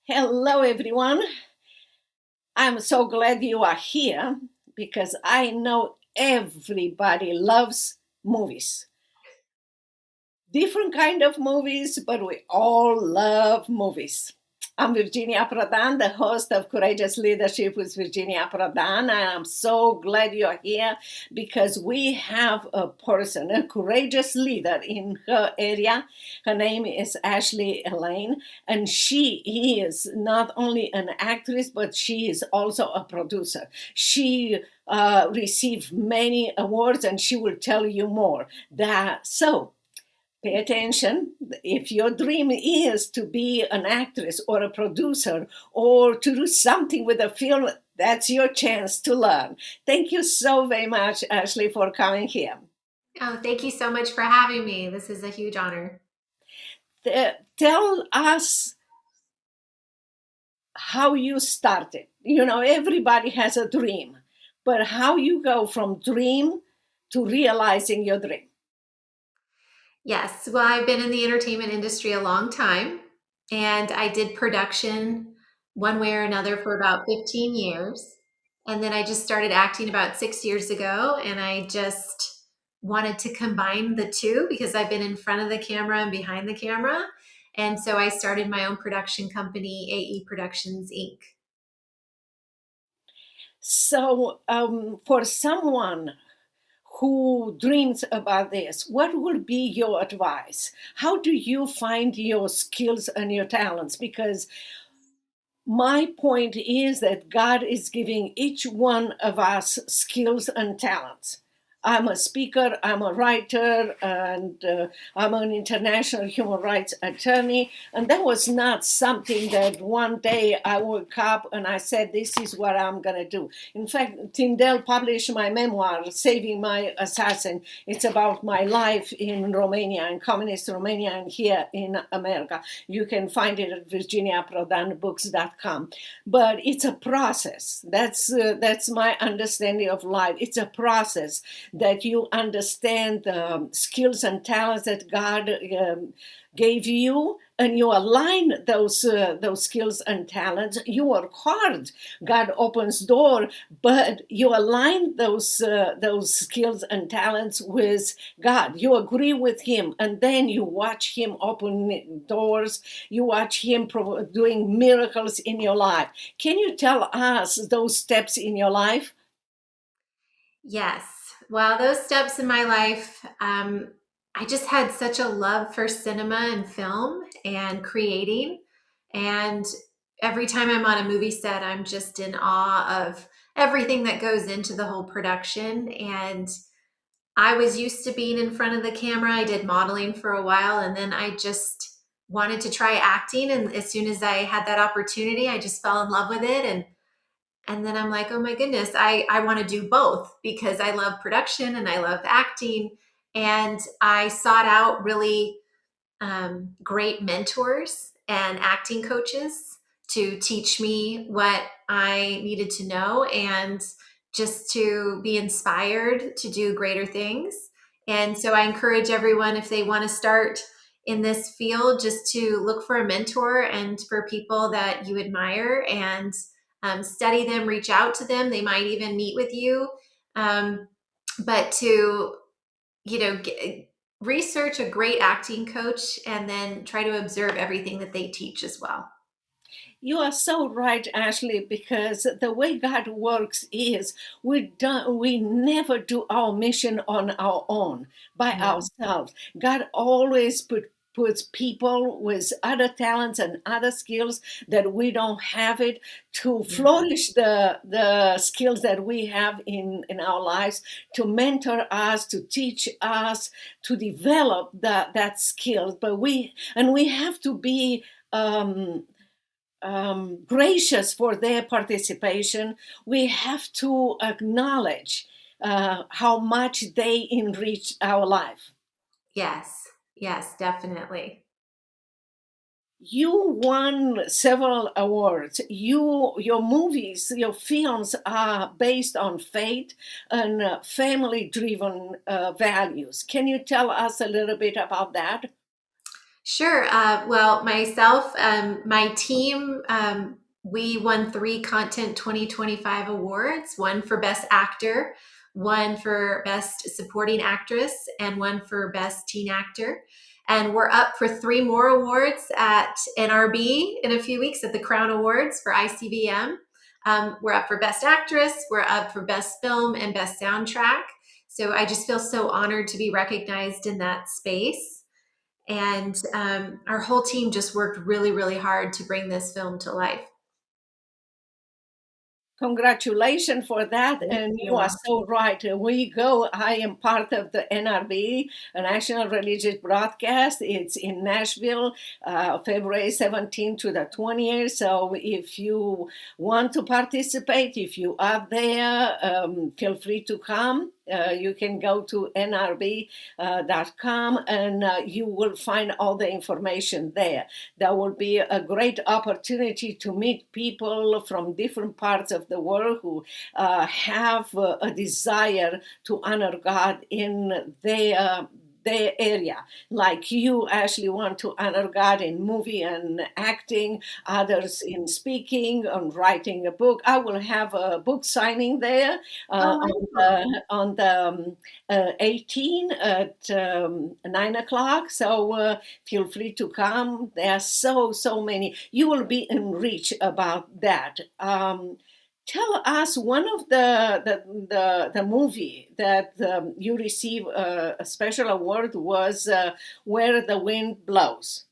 Hello, everyone. I'm so glad you are here because I know everybody loves movies. Different kind of movies, but we all love movies. I'm Virginia Prodan, the host of Courageous Leadership with Virginia Prodan, and I'm so glad you're here because we have a person, a courageous leader in her area. Her name is Elaine, and she is not only an actress, but she is also a producer. She received many awards, and she will tell you more. Pay attention. If your dream is to be an actress or a producer or to do something with a film, that's your chance to learn. Thank you so very much, Ashley, for coming here. Oh, thank you so much for having me. This is a huge honor. Tell us how you started. You know, everybody has a dream, but how you go from dream to realizing your dream. Yes, well, I've been in the entertainment industry a long time, and I did production one way or another for about 15 years. And then I just started acting about 6 years ago, and I just wanted to combine the two because I've been in front of the camera and behind the camera. And so I started my own production company, AE Productions, Inc. So, for someone who dreams about this, what would be your advice? How do you find your skills and your talents? Because my point is that God is giving each one of us skills and talents. I'm a speaker, I'm a writer, and I'm an international human rights attorney. And that was not something that one day I woke up and I said, this is what I'm going to do. In fact, Tyndale published my memoir, Saving My Assassin. It's about my life in Romania, in communist Romania, and here in America. You can find it at virginiaprodanbooks.com. But it's a process. That's my understanding of life. It's a process that you understand the skills and talents that God gave you, and you align those skills and talents. You work hard. God opens door, but you align those skills and talents with God. You agree with Him, and then you watch Him open doors. You watch Him doing miracles in your life. Can you tell us those steps in your life? Yes. Well, those steps in my life, I just had such a love for cinema and film and creating. And every time I'm on a movie set, I'm just in awe of everything that goes into the whole production. And I was used to being in front of the camera. I did modeling for a while, and then I just wanted to try acting. And as soon as I had that opportunity, I just fell in love with it. And then I'm like, oh my goodness, I want to do both because I love production and I love acting. And I sought out really great mentors and acting coaches to teach me what I needed to know and just to be inspired to do greater things. And so I encourage everyone, if they want to start in this field, just to look for a mentor and for people that you admire and study them, reach out to them. They might even meet with you. But to, research a great acting coach and then try to observe everything that they teach as well. You are so right, Ashley, because the way God works is we never do our mission on our own, by ourselves. God always puts people with other talents and other skills that we don't have it to flourish the skills that we have in our lives, to mentor us, to teach us, to develop that skill. But we have to be gracious for their participation. We have to acknowledge how much they enrich our life. Yes, definitely. You won several awards. Your movies, your films are based on faith and family-driven values. Can you tell us a little bit about that? Sure. Well, myself, my team, we won 3 Content 2025 awards, one for Best Actor, one for Best Supporting Actress, and one for Best Teen Actor. And we're up for 3 more awards at NRB in a few weeks at the Crown Awards for ICVM. We're up for Best Actress, we're up for Best Film and Best Soundtrack. So I just feel so honored to be recognized in that space. And our whole team just worked really, really hard to bring this film to life. Congratulations for that. Thank And you. you are so right. I am part of the NRB, a National Religious Broadcast. It's in Nashville, February 17th to the 20th. So if you want to participate, if you are there, feel free to come. You can go to nrb.com and you will find all the information there. There will be a great opportunity to meet people from different parts of the world who have a desire to honor God in their area. Like you actually want to honor God in movie and acting, others in speaking and writing a book. I will have a book signing there on the 18 at 9 o'clock. So feel free to come. There are so many. You will be enriched about that. Tell us one of the movie that you received a special award was Where the Wind Blows.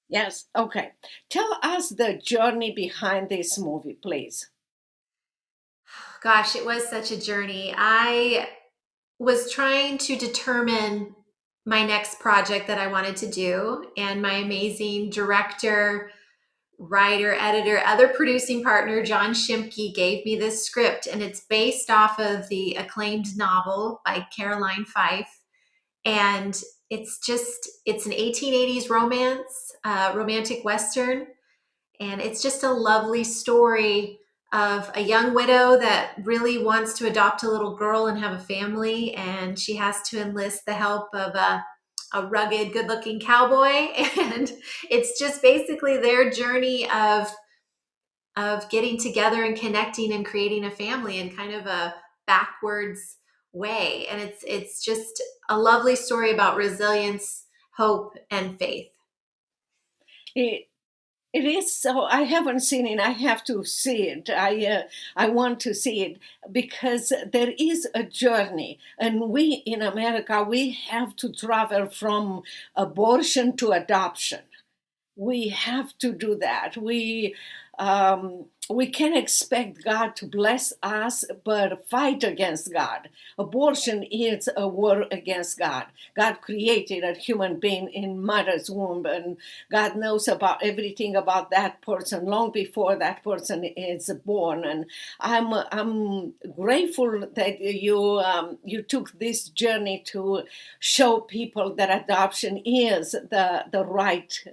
Yes. Okay. Tell us the journey behind this movie, please. Gosh, it was such a journey. I was trying to determine my next project that I wanted to do, and my amazing director, writer, editor, other producing partner, John Shimke, gave me this script, and it's based off of the acclaimed novel by Caroline Fife. And it's an 1880s romance, romantic Western. And it's just a lovely story of a young widow that really wants to adopt a little girl and have a family. And she has to enlist the help of a rugged, good looking cowboy. And it's just basically their journey of getting together and connecting and creating a family in kind of a backwards way. And it's just a lovely story about resilience, hope, and faith. It, it is so. I haven't seen it. I have to see it. I want to see it because there is a journey, and we in America we have to travel from abortion to adoption. We have to do that. We can expect God to bless us, but fight against God. Abortion is a war against God. God created a human being in mother's womb, and God knows about everything about that person long before that person is born. And I'm grateful that you took this journey to show people that adoption is the right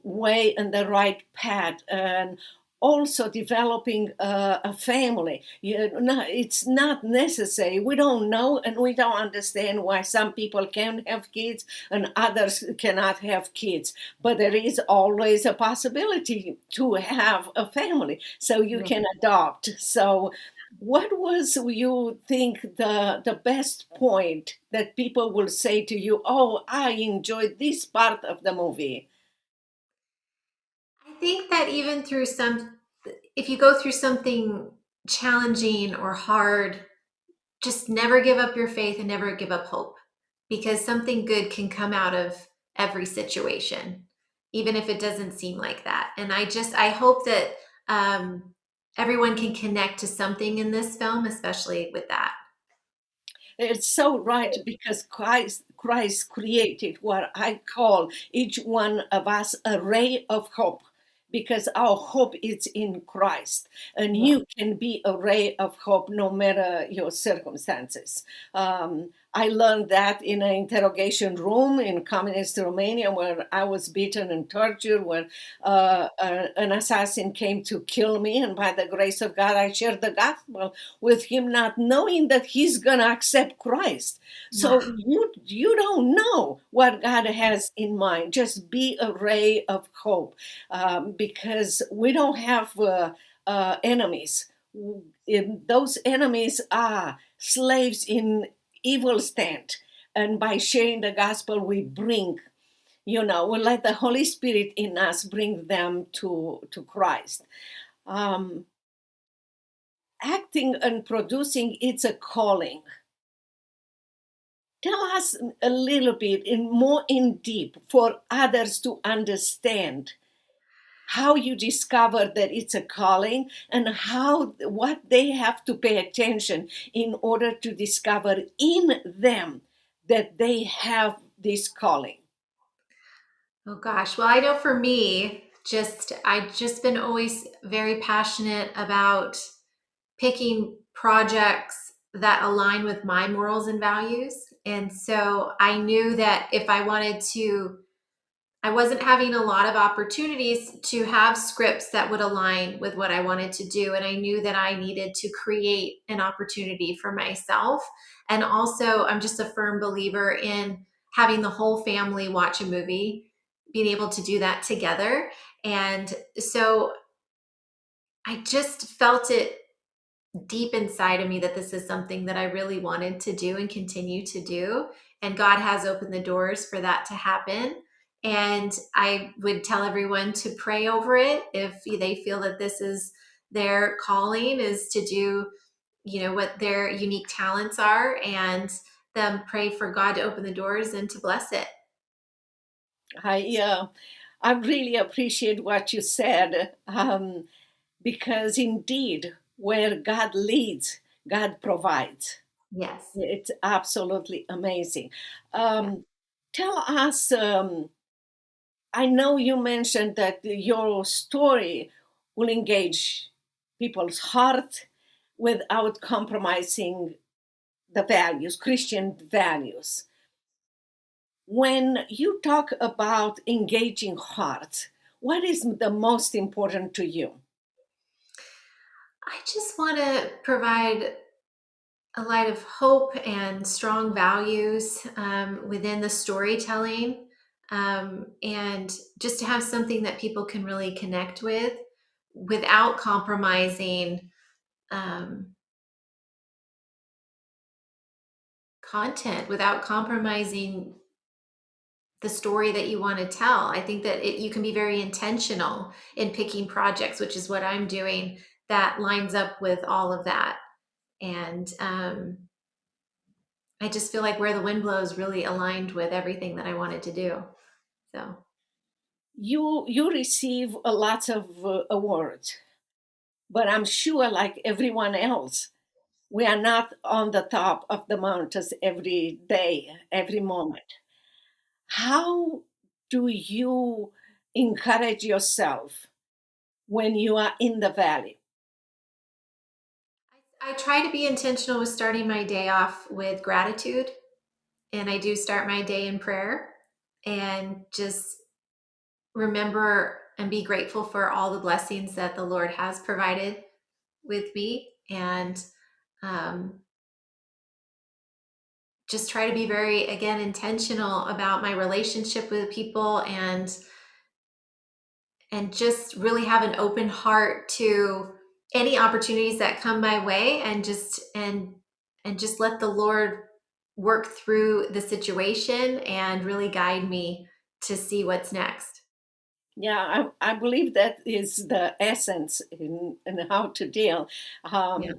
way and the right path, and also developing a family. It's not necessary. We don't know and we don't understand why some people can have kids and others cannot have kids. But there is always a possibility to have a family, so you can adopt. So what was you think the best point that people will say to you, oh, I enjoyed this part of the movie? I think that even if you go through something challenging or hard, just never give up your faith and never give up hope, because something good can come out of every situation, even if it doesn't seem like that. And I hope that everyone can connect to something in this film, especially with that. It's so right because Christ created what I call each one of us a ray of hope, because our hope is in Christ, and you can be a ray of hope no matter your circumstances. I learned that in an interrogation room in communist Romania, where I was beaten and tortured, where an assassin came to kill me. And by the grace of God, I shared the gospel with him, not knowing that he's going to accept Christ. So Wow. you don't know what God has in mind. Just be a ray of hope, because we don't have enemies. Those enemies are slaves in evil stand, and by sharing the gospel we bring, we let the Holy Spirit in us bring them to Christ. Acting and producing, it's a calling. Tell us a little bit more in deep for others to understand how you discover that it's a calling, and what they have to pay attention in order to discover in them that they have this calling. Oh gosh. Well, I know for me, I've just been always very passionate about picking projects that align with my morals and values. And so I knew that if I wanted to, I wasn't having a lot of opportunities to have scripts that would align with what I wanted to do. And I knew that I needed to create an opportunity for myself. And also, I'm just a firm believer in having the whole family watch a movie, being able to do that together. And so I just felt it deep inside of me that this is something that I really wanted to do and continue to do. And God has opened the doors for that to happen. And I would tell everyone to pray over it if they feel that this is their calling, is to do, what their unique talents are, and then pray for God to open the doors and to bless it. I really appreciate what you said, because indeed, where God leads, God provides. Yes. It's absolutely amazing. Yeah. Tell us, I know you mentioned that your story will engage people's heart without compromising the values, Christian values. When you talk about engaging hearts, what is the most important to you? I just want to provide a light of hope and strong values within the storytelling, and just to have something that people can really connect with without compromising content, without compromising the story that you want to tell. I think that you can be very intentional in picking projects, which is what I'm doing, that lines up with all of that. And I just feel like Where the Wind Blows really aligned with everything that I wanted to do. So You receive a lot of awards, but I'm sure, like everyone else, we are not on the top of the mountains every day, every moment. How do you encourage yourself when you are in the valley? I try to be intentional with starting my day off with gratitude. And I do start my day in prayer and just remember and be grateful for all the blessings that the Lord has provided with me. And um, just try to be very, again, intentional about my relationship with people, and just really have an open heart to any opportunities that come my way, and just let the Lord work through the situation and really guide me to see what's next. Yeah, I believe that is the essence in how to deal. Yeah.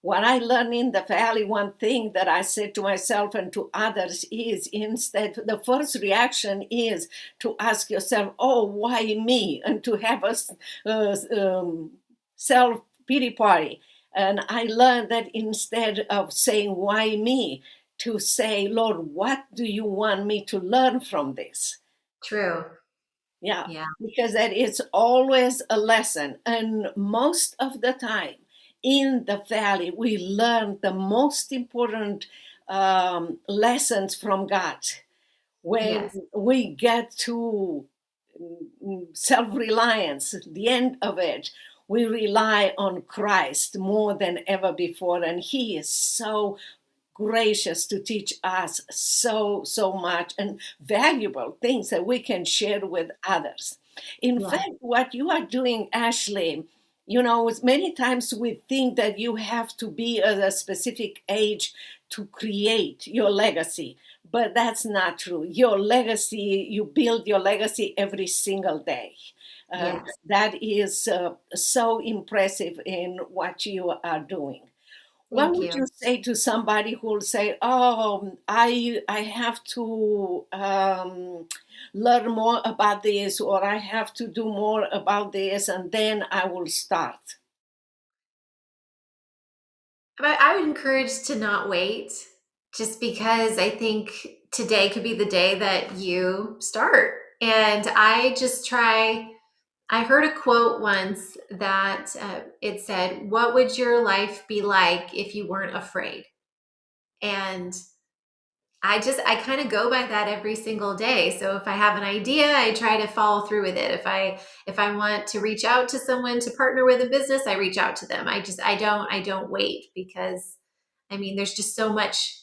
What I learned in the valley, one thing that I said to myself and to others is, instead, the first reaction is to ask yourself, oh, why me? And to have a self pity party. And I learned that instead of saying, why me? To say, Lord, what do you want me to learn from this? True. Yeah, Yeah. because that is always a lesson. And most of the time in the valley, we learn the most important lessons from God. When Yes. we get to self-reliance, the end of it, we rely on Christ more than ever before, and He is so gracious to teach us so much and valuable things that we can share with others. In Yeah. fact, what you are doing, Ashley, many times we think that you have to be at a specific age to create your legacy, but that's not true. Your legacy, you build your legacy every single day. And Yes. that is so impressive in what you are doing. What Thank would you. you say to somebody who will say, "Oh, I have to learn more about this, or I have to do more about this, and then I will start"? But I would encourage to not wait, just because I think today could be the day that you start. And I just try. I heard a quote once that it said, "What would your life be like if you weren't afraid?" And I kind of go by that every single day. So if I have an idea, I try to follow through with it. If I want to reach out to someone to partner with a business, I reach out to them. I don't wait, because I mean, there's just so much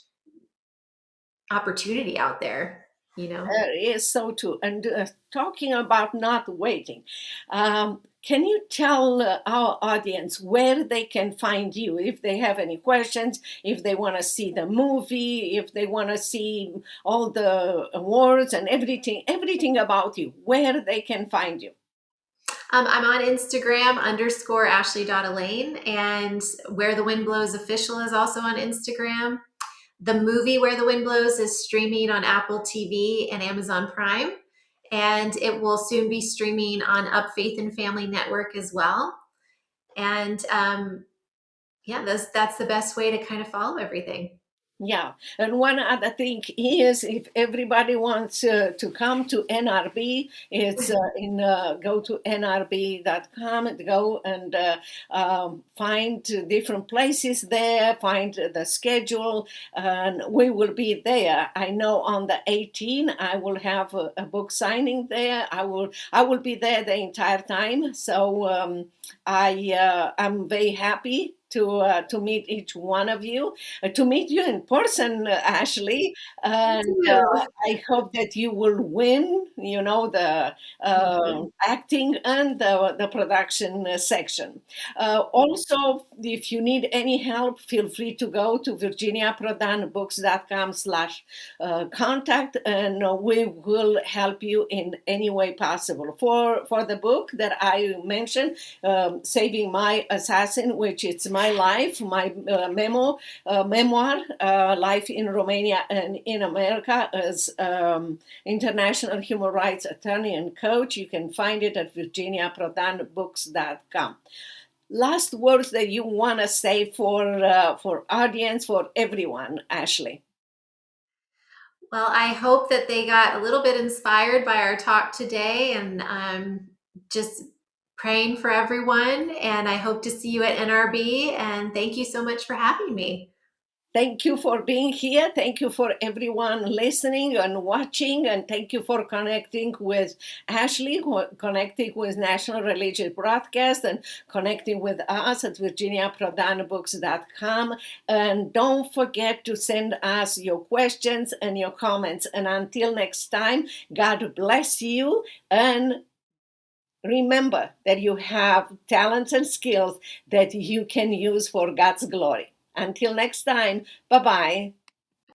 opportunity out there, you know. Is so too. And talking about not waiting, can you tell our audience where they can find you if they have any questions, if they want to see the movie, if they want to see all the awards and everything about you, where they can find you? I'm on Instagram _Ashley.Elaine, and Where the Wind Blows Official is also on Instagram. The movie Where the Wind Blows is streaming on Apple TV and Amazon Prime, and it will soon be streaming on Up Faith and Family Network as well. And yeah, that's the best way to kind of follow everything. Yeah, and one other thing is, if everybody wants to come to NRB, it's go to nrb.com, go and find different places there, find the schedule, and we will be there. I know on the 18th I will have a book signing there. I will be there the entire time, so I'm very happy to meet each one of you, to meet you in person, Ashley, Me and too. I hope that you will win. The Thank you. acting and the production section. Also, if you need any help, feel free to go to virginiaprodanbooks.com/contact, and we will help you in any way possible. For the book that I mentioned, Saving My Assassin, which it's my life, my memoir, Life in Romania and in America, as international human rights attorney and coach. You can find it at virginiaprodanbooks.com. Last words that you want to say for audience, for everyone, Ashley? Well, I hope that they got a little bit inspired by our talk today, and just praying for everyone. And I hope to see you at NRB. And thank you so much for having me. Thank you for being here. Thank you for everyone listening and watching. And thank you for connecting with Ashley, connecting with National Religious Broadcast, and connecting with us at virginiaprodanbooks.com. And don't forget to send us your questions and your comments. And until next time, God bless you. And remember that you have talents and skills that you can use for God's glory. Until next time, bye-bye.